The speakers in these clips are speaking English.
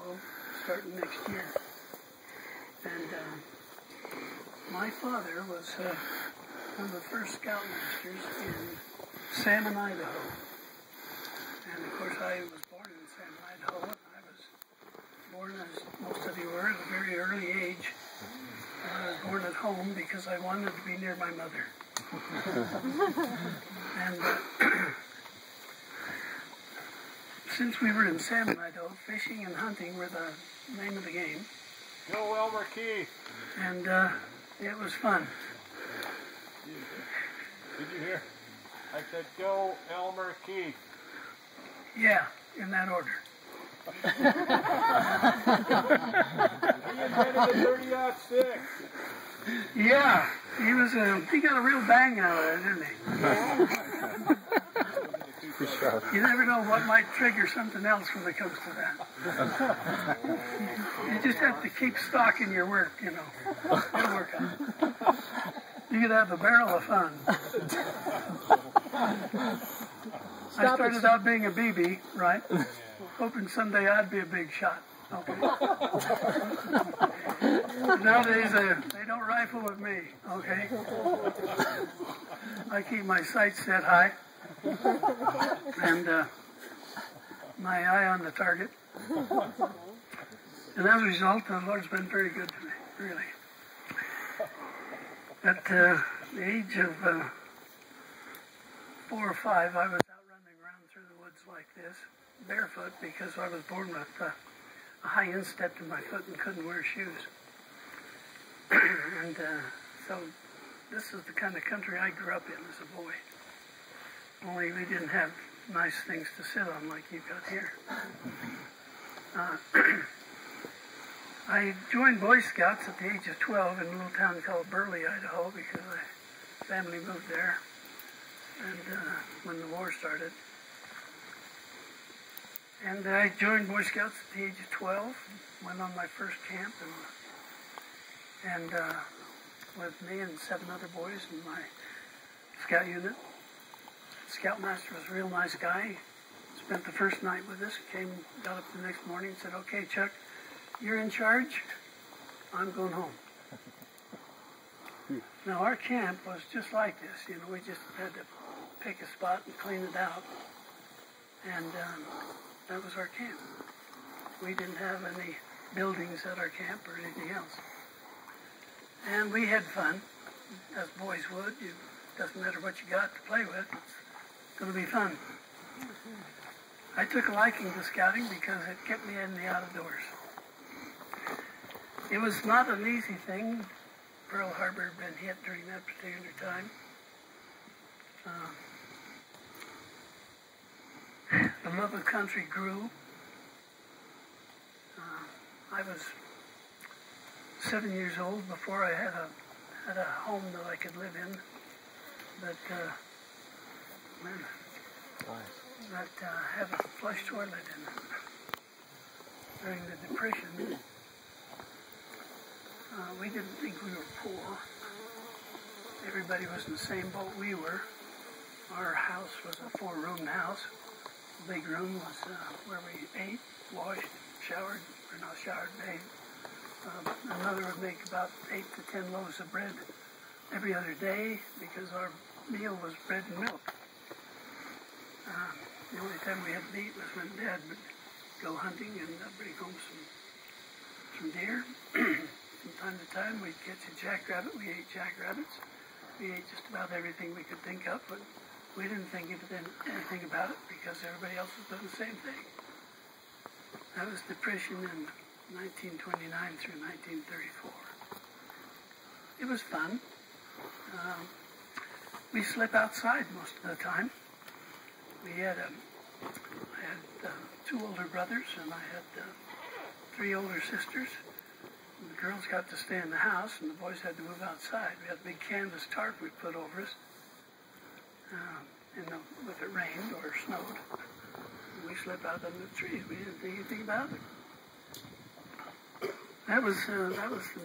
Idaho starting next year. And my father was one of the first scoutmasters in Salmon, Idaho. And of course I was born in Salmon, Idaho. I was born, as most of you were, at a very early age. I was born at home because I wanted to be near my mother. And since we were in Salmon, Idaho, fishing and hunting were the name of the game. Go Elmer Keith. And it was fun. Did you hear? I said, go Elmer Keith. Yeah, in that order. He invented the 30-06. Yeah, he got a real bang out of it, didn't he? You never know what might trigger something else when it comes to that. You just have to keep stock in your work, you know. It'll work out. You could have a barrel of fun. I started out being a BB, right? Hoping someday I'd be a big shot. Okay. Nowadays, they don't rifle with me, okay? I keep my sights set high and my eye on the target. And as a result, the Lord's been very good to me, really. At the age of 4 or 5, I was out running around through the woods like this, barefoot, because I was born with a high instep in my foot and couldn't wear shoes. And so this is the kind of country I grew up in as a boy. Only we didn't have nice things to sit on like you've got here. I joined Boy Scouts at the age of 12 in a little town called Burley, Idaho, because my family moved there and when the war started. And I joined Boy Scouts at the age of 12, went on my first camp, and with me and 7 other boys in my scout unit. The scoutmaster was a real nice guy. Spent the first night with us, got up the next morning and said, okay, Chuck, you're in charge, I'm going home. Now our camp was just like this, you know, we just had to pick a spot and clean it out. And that was our camp. We didn't have any buildings at our camp or anything else. And we had fun, as boys would. It doesn't matter what you got to play with, it's going to be fun. I took a liking to scouting because it kept me in the outdoors. It was not an easy thing. Pearl Harbor had been hit during that particular time. The love of country grew. I was 7 years old before I had a home that I could live in. But have a flush toilet in it. During the Depression, we didn't think we were poor. Everybody was in the same boat we were. Our house was a 4-room house. The big room was where we ate, washed, showered, or not showered, bathed. Another would make about 8 to 10 loaves of bread every other day because our meal was bread and milk. The only time we had meat was when Dad would go hunting and bring home some deer. From time to time we'd catch a jackrabbit. We ate jackrabbits. We ate just about everything we could think of, but we didn't think anything about it because everybody else was doing the same thing. That was Depression in 1929 through 1934. It was fun. We slept outside most of the time. I had 2 older brothers and I had 3 older sisters. And the girls got to stay in the house and the boys had to move outside. We had a big canvas tarp we put over us if it rained or snowed. And we slept out under the trees. We didn't think anything about it. That was from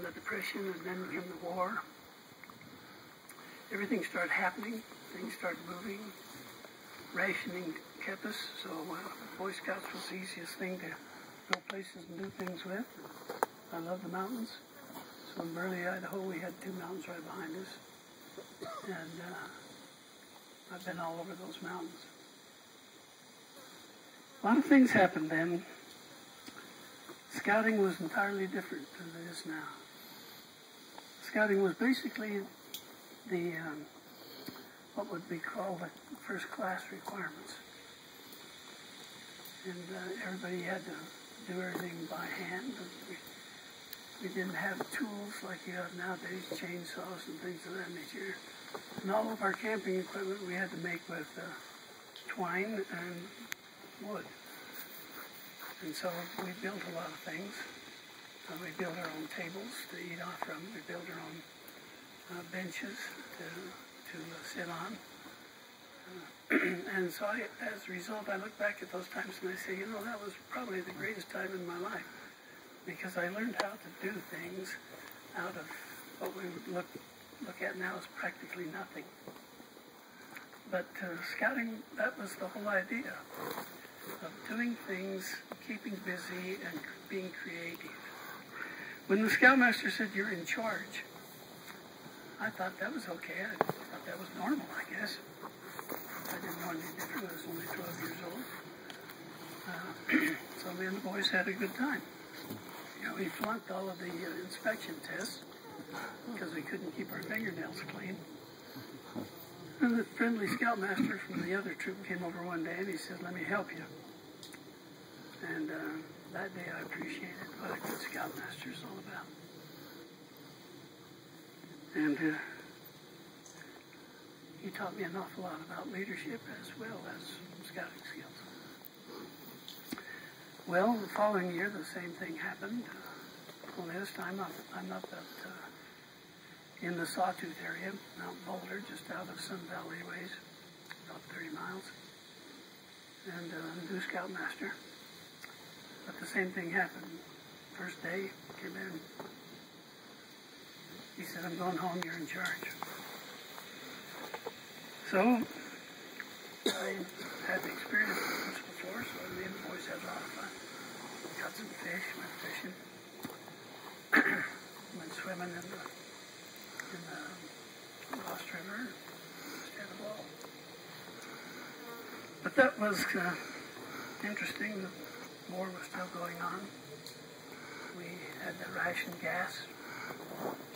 the Depression, and then came the war. Everything started happening. Things started moving. Rationing kept us, so Boy Scouts was the easiest thing go places and do things with. I love the mountains. So in Burley, Idaho, we had 2 mountains right behind us. And I've been all over those mountains. A lot of things happened then. Scouting was entirely different than it is now. Scouting was basically the what would be called the first class requirements. And everybody had to do everything by hand. We didn't have tools like you have nowadays, chainsaws and things of that nature. And all of our camping equipment we had to make with twine and wood. And so we built a lot of things. We built our own tables to eat off from. We built our own benches to sit on. And so as a result, I look back at those times and I say, you know, that was probably the greatest time in my life, because I learned how to do things out of what we would look at now as practically nothing. But scouting, that was the whole idea of doing things, keeping busy, and being creative. When the scoutmaster said, "You're in charge," I thought that was okay. I thought that was normal, I guess. I didn't know any different. I was only 12 years old. So me and the boys had a good time. You know, we flunked all of the inspection tests because we couldn't keep our fingernails clean. And the friendly scoutmaster from the other troop came over one day and he said, "Let me help you." And that day I appreciated what a good scoutmaster is all about. And he taught me an awful lot about leadership as well as scouting skills. Well, the following year the same thing happened. Only this time I'm up at in the Sawtooth area, Mount Boulder, just out of Sun Valley ways, about 30 miles. And new scoutmaster. But the same thing happened. First day, came in. He said, "I'm going home, you're in charge." So, I had experience with this before, so me and the boys had a lot of fun. Caught some fish, went fishing, went swimming in the Lost River, just had a ball. But that was interesting. The war was still going on. We had to ration gas.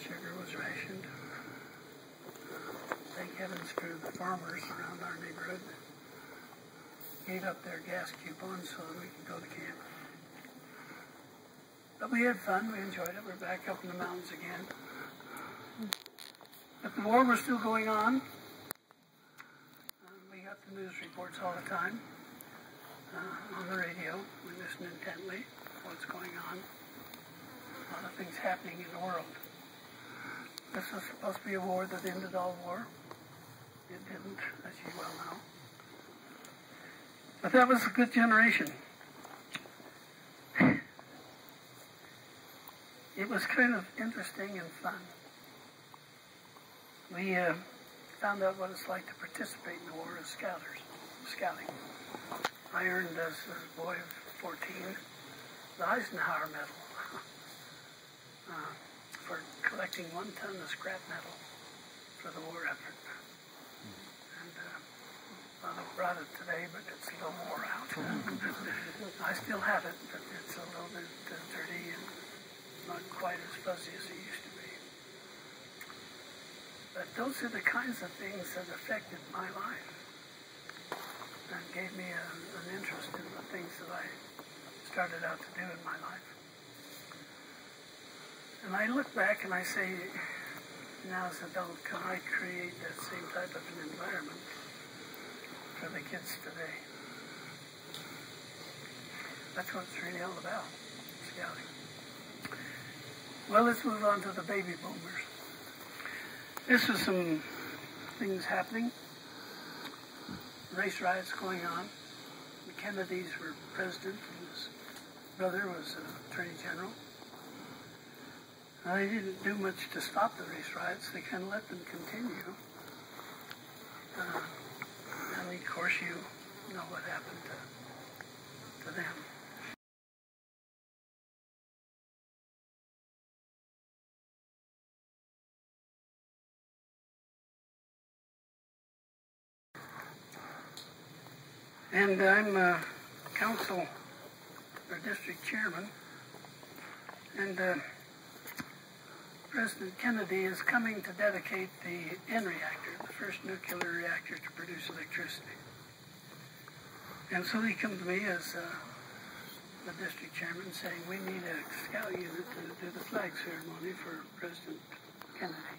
Sugar was rationed. Thank heavens for the farmers around our neighborhood that gave up their gas coupons so that we could go to camp. But we had fun, we enjoyed it. We're back up in the mountains again. But the war was still going on. We got the news reports all the time on the radio. We listened intently to what's going on. A lot of things happening in the world. This was supposed to be a war that ended all war. It didn't, as you well know. But that was a good generation. It was kind of interesting and fun. We found out what it's like to participate in the war as scouting. I earned, as a boy of 14, the Eisenhower Medal for collecting 1 ton of scrap metal for the war effort. And well, I brought it today, but it's a little wore out. I still have it, but it's a little bit dirty and not quite as fuzzy as it used to be. But those are the kinds of things that affected my life and gave me an interest in the things that I started out to do in my life. And I look back and I say, now as an adult, can I create that same type of an environment for the kids today? That's what it's really all about, scouting. Well, let's move on to the baby boomers. This was some things happening. Race riots going on. The Kennedys were president and his brother was attorney general. They didn't do much to stop the race riots. They kind of let them continue. And of course you know what happened to them. And I'm council or district chairman, and President Kennedy is coming to dedicate the N reactor, the first nuclear reactor to produce electricity. And so he comes to me as the district chairman saying, we need a scout unit to do the flag ceremony for President Kennedy.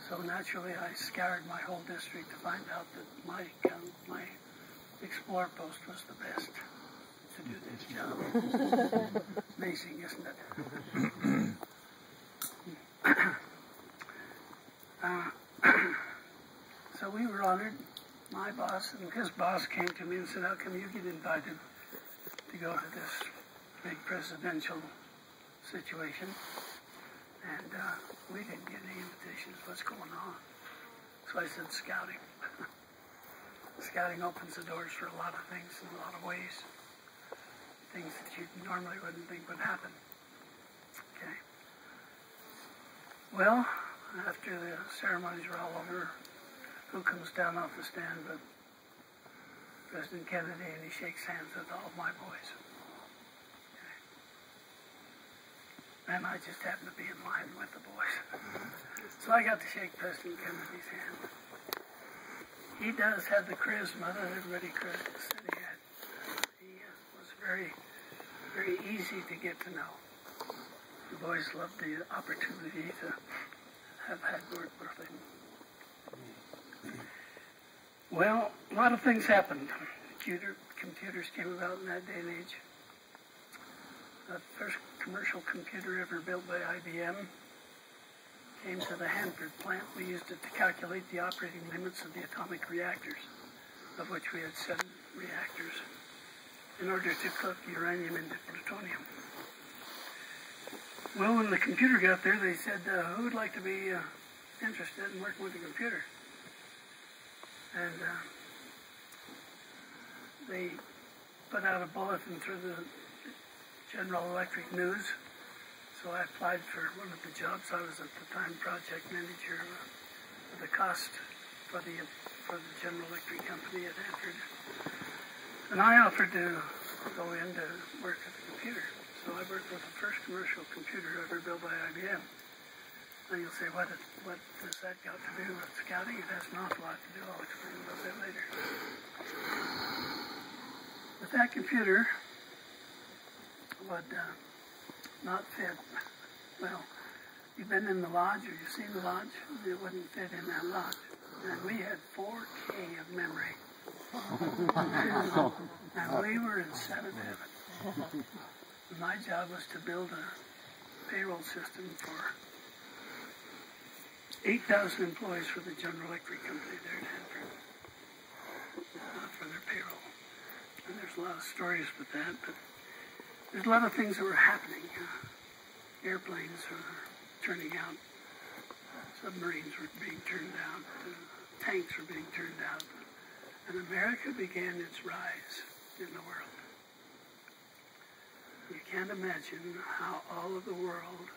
So naturally I scoured my whole district to find out that my Explorer post was the best to do this job. Amazing, isn't it? So we were honored. My boss and his boss came to me and said, how come you get invited to go to this big presidential situation? And we didn't get any invitations. What's going on? So I said, scouting. Scouting opens the doors for a lot of things in a lot of ways. Things that you normally wouldn't think would happen. Okay. Well, after the ceremonies are all over, who comes down off the stand but President Kennedy, and he shakes hands with all of my boys. Okay. And I just happened to be in line with the boys. So I got to shake President Kennedy's hand. He does have the charisma that everybody said he had. He was very, very easy to get to know. The boys loved the opportunity to have had work with him. Well, a lot of things happened. Computers came about in that day and age. The first commercial computer ever built by IBM came to the Hanford plant. We used it to calculate the operating limits of the atomic reactors, of which we had 7 reactors, in order to cook uranium into plutonium. Well, when the computer got there, they said, who would like to be interested in working with a computer? And they put out a bulletin through the General Electric News. So I applied for one of the jobs. I was at the time project manager of the cost for the General Electric company at Hanford. And I offered to go in to work at the computer. So I worked with the first commercial computer ever built by IBM. And you'll say, what does that got to do with scouting? It has an awful lot to do. I'll explain a little bit later. But that computer would not fit. Well, you've been in the lodge or you've seen the lodge, it wouldn't fit in that lodge. And we had 4K of memory. And we were in 7th heaven. My job was to build a payroll system for 8,000 employees for the General Electric company there at Hanford for their payroll. And there's a lot of stories with that, but there's a lot of things that were happening. Airplanes were turning out, submarines were being turned out, tanks were being turned out, and America began its rise in the world. You can't imagine how all of the world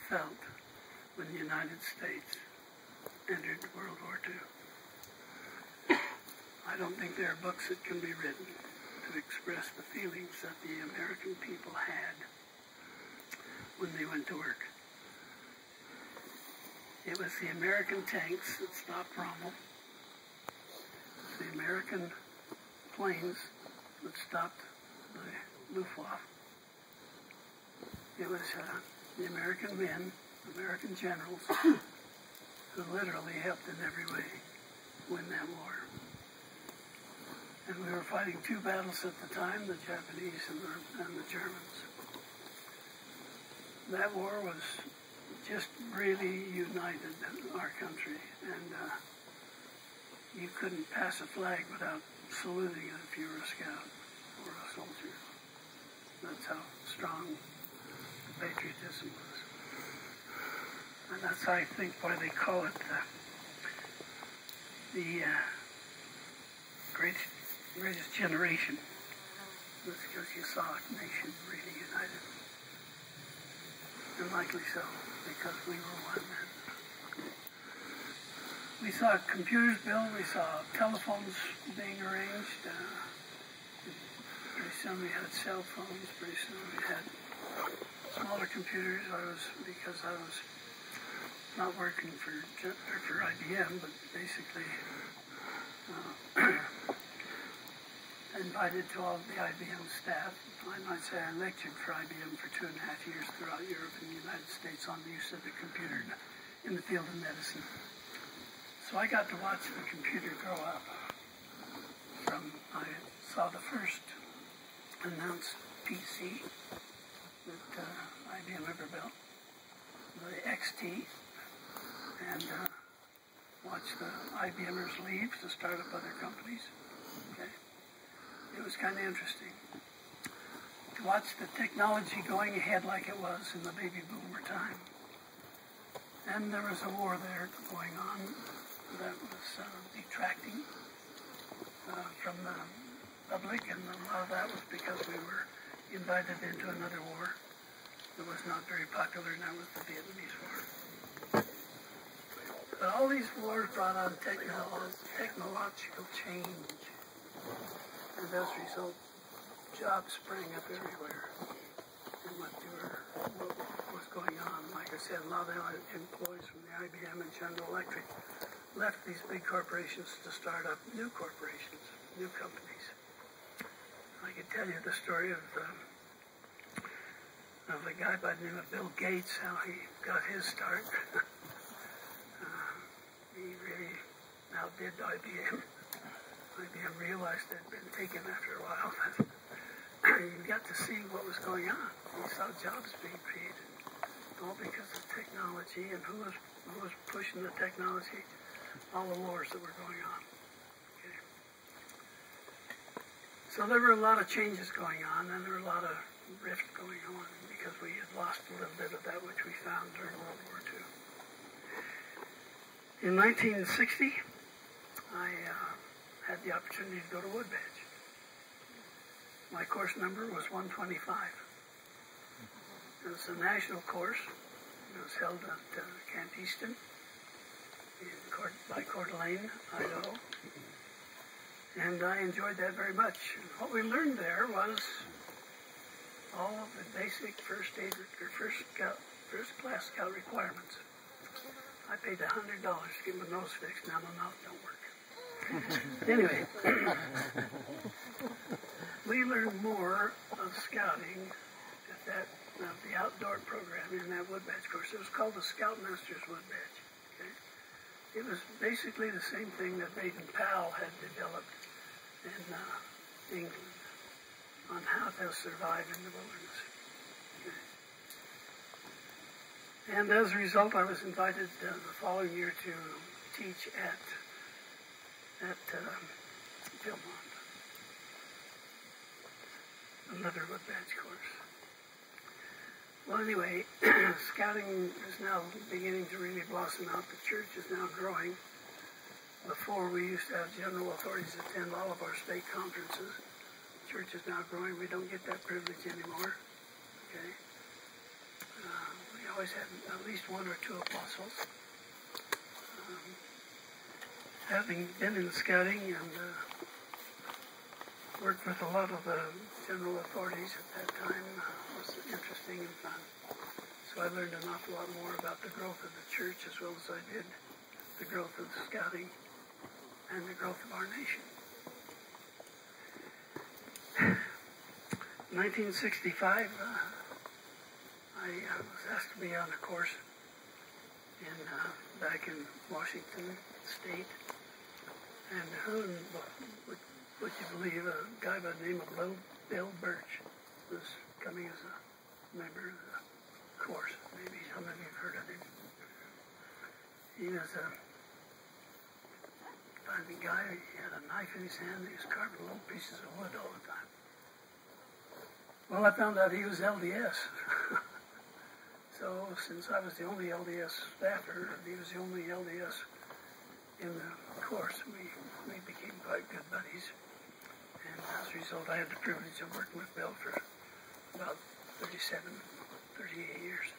felt when the United States entered World War II. I don't think there are books that can be written to express the feelings that the American people had when they went to work. It was the American tanks that stopped Rommel. It was the American planes that stopped the Luftwaffe. It was the American men, American generals, who literally helped in every way win that war. And we were fighting 2 battles at the time, the Japanese and the Germans. That war was just really united our country, and you couldn't pass a flag without saluting it if you were a scout or a soldier. That's how strong patriotism was. And that's, I think, why they call it the greatest generation. That's because you saw a nation really united. And likely so, because we were one. We saw computers built, we saw telephones being arranged. Pretty soon we had cell phones, pretty soon we had smaller computers. Because I was not working for IBM, but basically invited to all of the IBM staff. I might say I lectured for IBM for 2.5 years throughout Europe and the United States on the use of the computer in the field of medicine. So I got to watch the computer grow up. I saw the first announced PC that IBM ever built, the XT, and watched the IBMers leave to start up other companies. Okay. It was kind of interesting to watch the technology going ahead like it was in the baby boomer time. And there was a war there going on that was detracting from the public, and a lot of that was because we were invited into another war that was not very popular, and that was the Vietnamese War. But all these wars brought on technological change, and as a result, jobs sprang up everywhere. And what was going on, like I said, a lot of the employees from the IBM and General Electric left these big corporations to start up new corporations, new companies. I could tell you the story of a guy by the name of Bill Gates, how he got his start. He really outdid IBM. IBM realized it had been taken after a while. You got to see what was going on. You saw jobs being created, all because of technology and who was pushing the technology, all the wars that were going on. Okay. So there were a lot of changes going on, and there were a lot of rift going on because we had lost a little bit of that which we found during World War II. In 1960, I had the opportunity to go to Woodbridge. My course number was 125. It was a national course. It was held at Camp Easton by Coeur d'Alene, Idaho. And I enjoyed that very much. What we learned there was all of the basic first class scout requirements. I paid $100 to get my nose fixed. Now my mouth don't work. Anyway, we learned more of scouting at the outdoor program in that Woodbridge course. It was called the Scoutmaster's Woodbridge. Okay? It was basically the same thing that Baden-Powell had developed in England on how to survive in the wilderness. Okay? And as a result, I was invited the following year to teach at Philmont, another Woodbridge course. Well, anyway, scouting is now beginning to really blossom out. The church is now growing. Before, we used to have general authorities attend all of our state conferences. The church is now growing. We don't get that privilege anymore. Okay. We always had at least one or two apostles. Having been in scouting and worked with a lot of the general authorities at that time was interesting and fun. So I learned an awful lot more about the growth of the church as well as I did the growth of the scouting and the growth of our nation. 1965, I was asked to be on a course back in Washington State. And who would you believe, a guy by the name of Bill Birch was coming as a member of the course. Maybe some of you have heard of him. He was a funny guy. He had a knife in his hand. He was carving little pieces of wood all the time. Well, I found out he was LDS. So since I was the only LDS staffer, and he was the only LDS in the course, we became quite good buddies. And as a result, I had the privilege of working with Bill for about 38 years.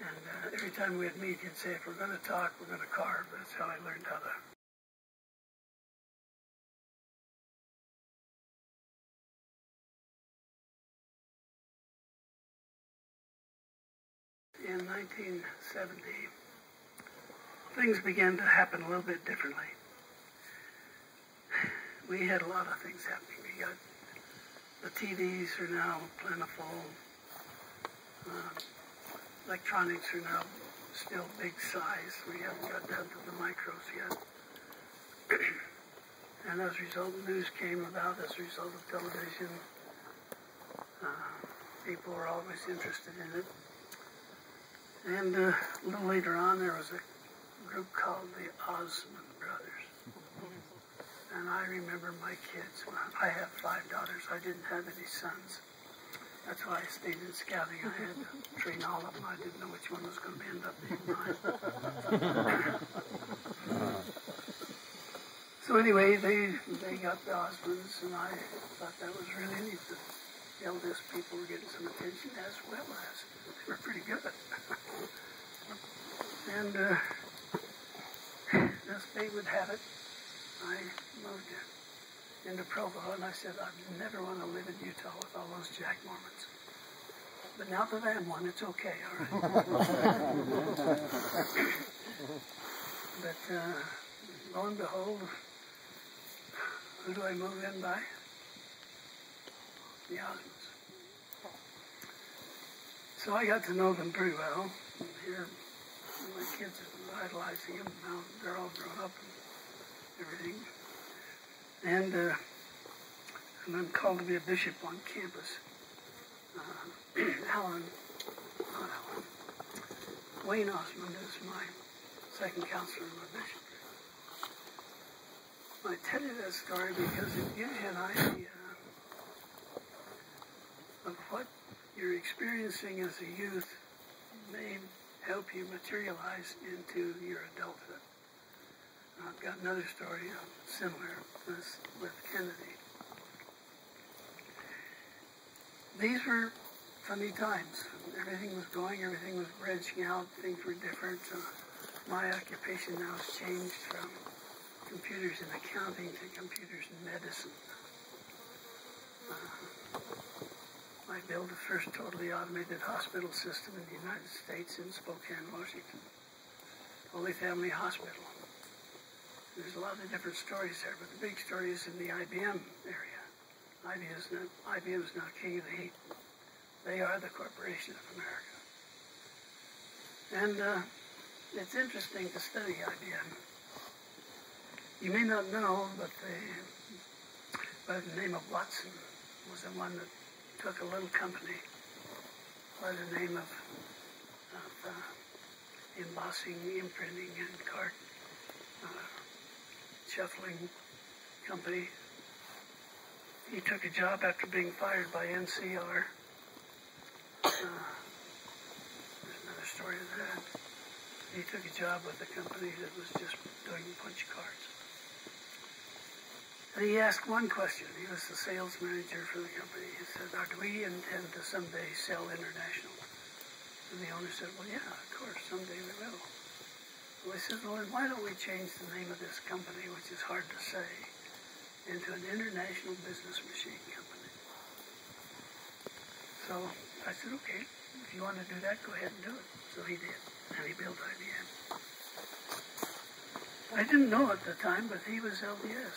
And every time we'd meet, he'd say, if we're going to talk, we're going to carve. That's how I learned how to. In 1970, things began to happen a little bit differently. We had a lot of things happening. We got the TVs are now plentiful. Electronics are now still big size. We haven't got down to the micros yet. And as a result, news came about as a result of television. People were always interested in it. And a little later on, there was a group called the Osmond Brothers. And I remember my kids. I have 5 daughters. I didn't have any sons. That's why I stayed in scouting. I had to train all of them. I didn't know which one was going to end up being mine. So anyway, they got the Osmonds, and I thought that was really neat. The eldest people were getting some attention, as well as they were pretty good. And as fate would have it, I moved into Provo, and I said, I never want to live in Utah with all those Jack Mormons. But now that I am one, it's okay, all right? But lo and behold, who do I move in by? The Osmonds. So I got to know them pretty well. Here, my kids are idolizing them. Now they're all grown up and everything. And I'm called to be a bishop on campus. Wayne Osmond is my second counselor and my bishop. I tell you that story because it gives you an idea of what you're experiencing as a youth may help you materialize into your adulthood. I've got another story similar with Kennedy. These were funny times. Everything was going, everything was branching out, things were different. My occupation now has changed from computers in accounting to computers in medicine. I built the first totally automated hospital system in the United States in Spokane, Washington. Holy Family Hospital. There's a lot of different stories there, but the big story is in the IBM area. IBM is now king of the heat. They are the Corporation of America. And it's interesting to study IBM. You may not know, but by the name of Watson was the one that took a little company by the name of embossing, imprinting, and card shuffling company. He took a job after being fired by NCR. There's another story of that. He took a job with a company that was just doing punch cards. And he asked one question. He was the sales manager for the company. He said, do we intend to someday sell international? And the owner said, well, yeah, of course, someday we will. Well, he said, well, then why don't we change the name of this company, which is hard to say, into an international business machine company? So I said, okay, if you want to do that, go ahead and do it. So he did, and he built IBM. I didn't know at the time, but he was LDS.